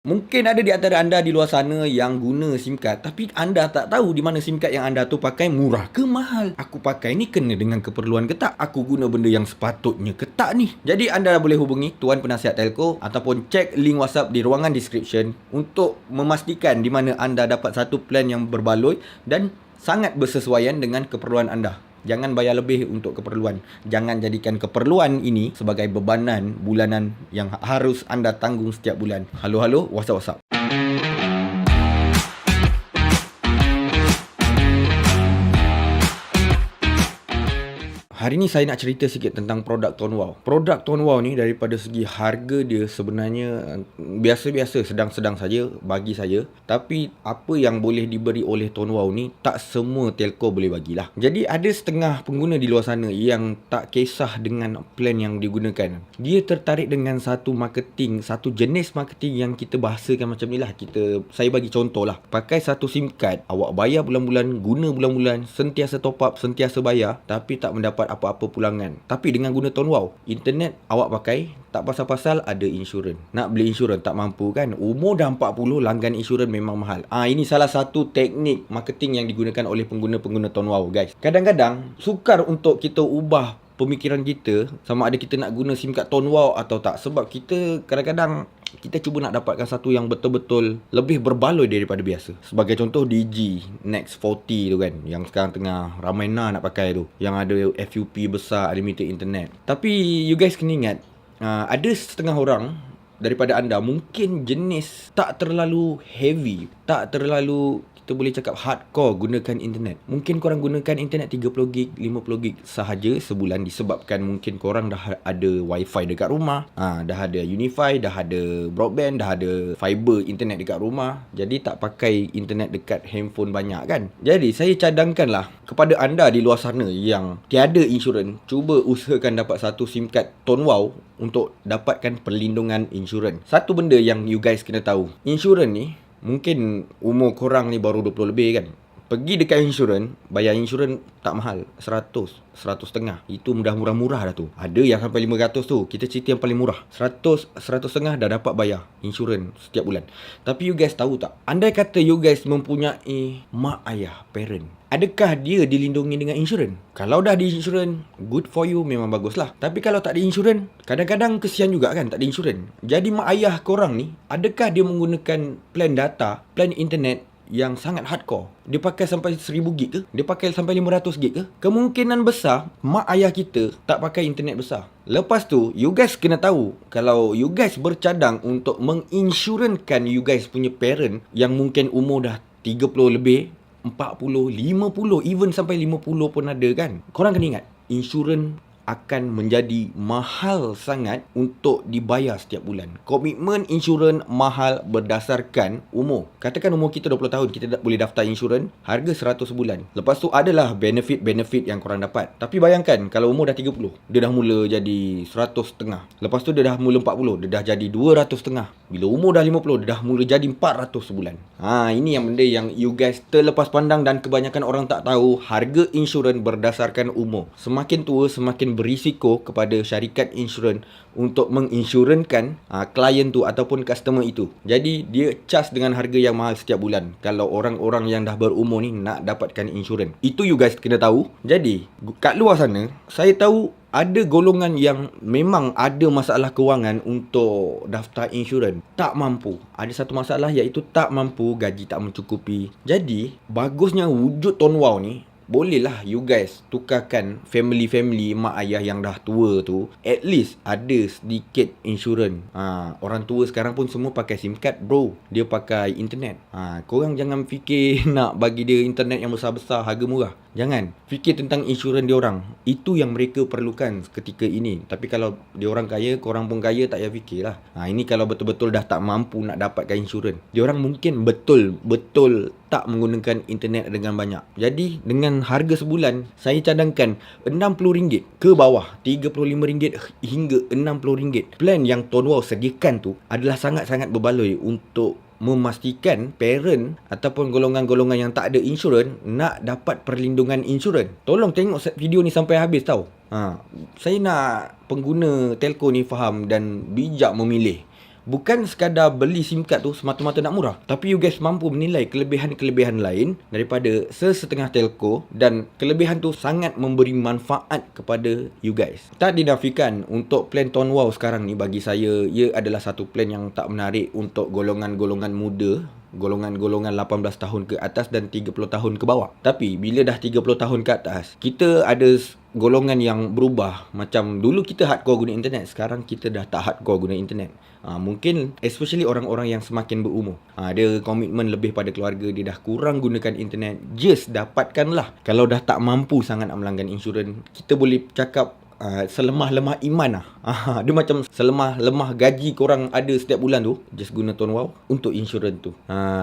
Mungkin ada di antara anda di luar sana yang guna SIM card, tapi anda tak tahu di mana SIM card yang anda tu pakai murah ke mahal. Aku pakai ni kena dengan keperluan ke tak? Aku guna benda yang sepatutnya ke tak ni? Jadi anda boleh hubungi Tuan Penasihat Telco ataupun cek link WhatsApp di ruangan description untuk memastikan di mana anda dapat satu plan yang berbaloi dan sangat bersesuaian dengan keperluan anda. Jangan bayar lebih untuk keperluan. Jangan jadikan keperluan ini sebagai bebanan bulanan yang harus anda tanggung setiap bulan. Halo, WhatsApp. Hari ni saya nak cerita sikit tentang produk Tone Wow. Produk Tone Wow ni daripada segi harga dia sebenarnya biasa-biasa, sedang-sedang saja bagi saya. Tapi apa yang boleh diberi oleh Tone Wow ni tak semua telco boleh bagilah. Jadi ada setengah pengguna di luar sana yang tak kisah dengan plan yang digunakan. Dia tertarik dengan satu marketing, satu jenis marketing yang kita bahasakan macam ni lah. Saya bagi contoh lah. Pakai satu SIM card, awak bayar bulan-bulan, guna bulan-bulan, sentiasa top up, sentiasa bayar, tapi tak mendapat apa-apa pulangan. Tapi dengan guna Tone Wow, internet awak pakai, tak pasal-pasal ada insurans. Nak beli insurans tak mampu kan? Umur dah 40, langgan insurans memang mahal. Ini salah satu teknik marketing yang digunakan oleh pengguna-pengguna Tone Wow, guys. Kadang-kadang sukar untuk kita ubah pemikiran kita sama ada kita nak guna SIM card Tone Wow atau tak. Sebab kita kadang-kadang kita cuba nak dapatkan satu yang betul-betul lebih berbaloi daripada biasa. Sebagai contoh Digi Next 40 tu kan, yang sekarang tengah ramai nak pakai tu, yang ada FUP besar, unlimited internet. Tapi you guys kena ingat, ada setengah orang daripada anda mungkin jenis tak terlalu heavy, tak terlalu, kita boleh cakap hardcore gunakan internet. Mungkin korang gunakan internet 30GB, 50GB sahaja sebulan disebabkan mungkin korang dah ada wifi dekat rumah, dah ada Unify, dah ada broadband, dah ada fiber internet dekat rumah. Jadi tak pakai internet dekat handphone banyak kan. Jadi saya cadangkanlah kepada anda di luar sana yang tiada insurans, cuba usahakan dapat satu SIM card Tone Wow untuk dapatkan perlindungan insurans. Satu benda yang you guys kena tahu, insurans ni mungkin umur korang ni baru 20 lebih kan. Pergi dekat insurans, bayar insurans tak mahal, 100, 100.5. Itu dah murah-murah dah tu. Ada yang sampai 500 tu. Kita cerita yang paling murah. 100, 100.5 dah dapat bayar insurans setiap bulan. Tapi you guys tahu tak? Andai kata you guys mempunyai mak ayah, parent, adakah dia dilindungi dengan insurans? Kalau dah di insurans, good for you, memang baguslah. Tapi kalau tak ada insurans, kadang-kadang kesian juga kan tak ada insurans. Jadi mak ayah korang ni, adakah dia menggunakan plan data, plan internet yang sangat hardcore? Dia pakai sampai 1000GB ke? Dia pakai sampai 500GB ke? Kemungkinan besar mak ayah kita tak pakai internet besar. Lepas tu, you guys kena tahu, kalau you guys bercadang untuk menginsurankan you guys punya parent yang mungkin umur dah 30 lebih, 40, 50, even sampai 50 pun ada kan. Korang kena ingat, insurans akan menjadi mahal sangat untuk dibayar setiap bulan. Komitmen insurans mahal berdasarkan umur. Katakan umur kita 20 tahun, kita boleh daftar insurans, harga 100 sebulan. Lepas tu adalah benefit-benefit yang korang dapat. Tapi bayangkan kalau umur dah 30, dia dah mula jadi 100.5. Lepas tu dia dah mula 40, dia dah jadi 200.5. Bila umur dah 50, dia dah mula jadi 400 sebulan. Ini yang benda yang you guys terlepas pandang dan kebanyakan orang tak tahu. Harga insurans berdasarkan umur. Semakin tua, semakin berisiko kepada syarikat insurans untuk menginsurankan klien tu ataupun customer itu. Jadi dia charge dengan harga yang mahal setiap bulan kalau orang-orang yang dah berumur ni nak dapatkan insurans. Itu you guys kena tahu. Jadi kat luar sana, saya tahu ada golongan yang memang ada masalah kewangan untuk daftar insurans, tak mampu. Ada satu masalah iaitu tak mampu, gaji tak mencukupi. Jadi bagusnya wujud Tone Wow ni, bolehlah you guys tukarkan family-family mak ayah yang dah tua tu, at least ada sedikit insurans. Orang tua sekarang pun semua pakai SIM card bro. Dia pakai internet. Korang jangan fikir nak bagi dia internet yang besar-besar, harga murah. Jangan. Fikir tentang insurans dia orang. Itu yang mereka perlukan ketika ini. Tapi kalau dia orang kaya, korang pun kaya, tak payah fikirlah. Ini kalau betul-betul dah tak mampu nak dapatkan insurans. Dia orang mungkin betul-betul tak menggunakan internet dengan banyak. Jadi dengan harga sebulan, saya cadangkan RM60 ke bawah, RM35 hingga RM60. Plan yang Tone Wow sediakan tu adalah sangat-sangat berbaloi untuk memastikan parent ataupun golongan-golongan yang tak ada insurans nak dapat perlindungan insurans. Tolong tengok video ni sampai habis tau. Saya nak pengguna telco ni faham dan bijak memilih Bukan sekadar beli SIM card tu semata-mata nak murah, tapi you guys mampu menilai kelebihan-kelebihan lain daripada sesetengah telco, dan kelebihan tu sangat memberi manfaat kepada you guys. Tak dinafikan untuk plan Tone Wow sekarang ni, bagi saya ia adalah satu plan yang tak menarik untuk golongan-golongan muda, golongan-golongan 18 tahun ke atas dan 30 tahun ke bawah. Tapi bila dah 30 tahun ke atas, kita ada golongan yang berubah. Macam dulu kita hardcore guna internet, sekarang kita dah tak hardcore guna internet. Mungkin especially orang-orang yang semakin berumur, dia komitmen lebih pada keluarga, dia dah kurang gunakan internet. Just dapatkanlah. Kalau dah tak mampu sangat nak melanggan insurans, kita boleh cakap selemah-lemah iman lah. Dia macam selemah-lemah gaji korang ada setiap bulan tu, just guna Tone Wow untuk insurans tu.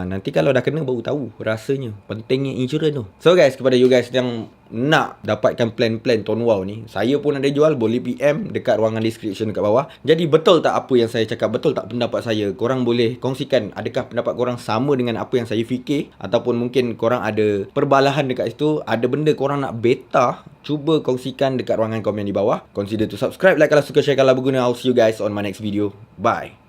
Nanti kalau dah kena baru tahu rasanya pentingnya insurans tu. So guys, kepada you guys yang nak dapatkan plan-plan Tone Wow ni, saya pun ada jual, boleh PM dekat ruangan description kat bawah. Jadi betul tak apa yang saya cakap? Betul tak pendapat saya? Korang boleh kongsikan adakah pendapat korang sama dengan apa yang saya fikir, ataupun mungkin korang ada perbalahan dekat situ, ada benda korang nak beta, cuba kongsikan dekat ruangan komen di bawah. Consider to subscribe, like kalau suka, share kalau berguna. I'll see you guys on my next video. Bye.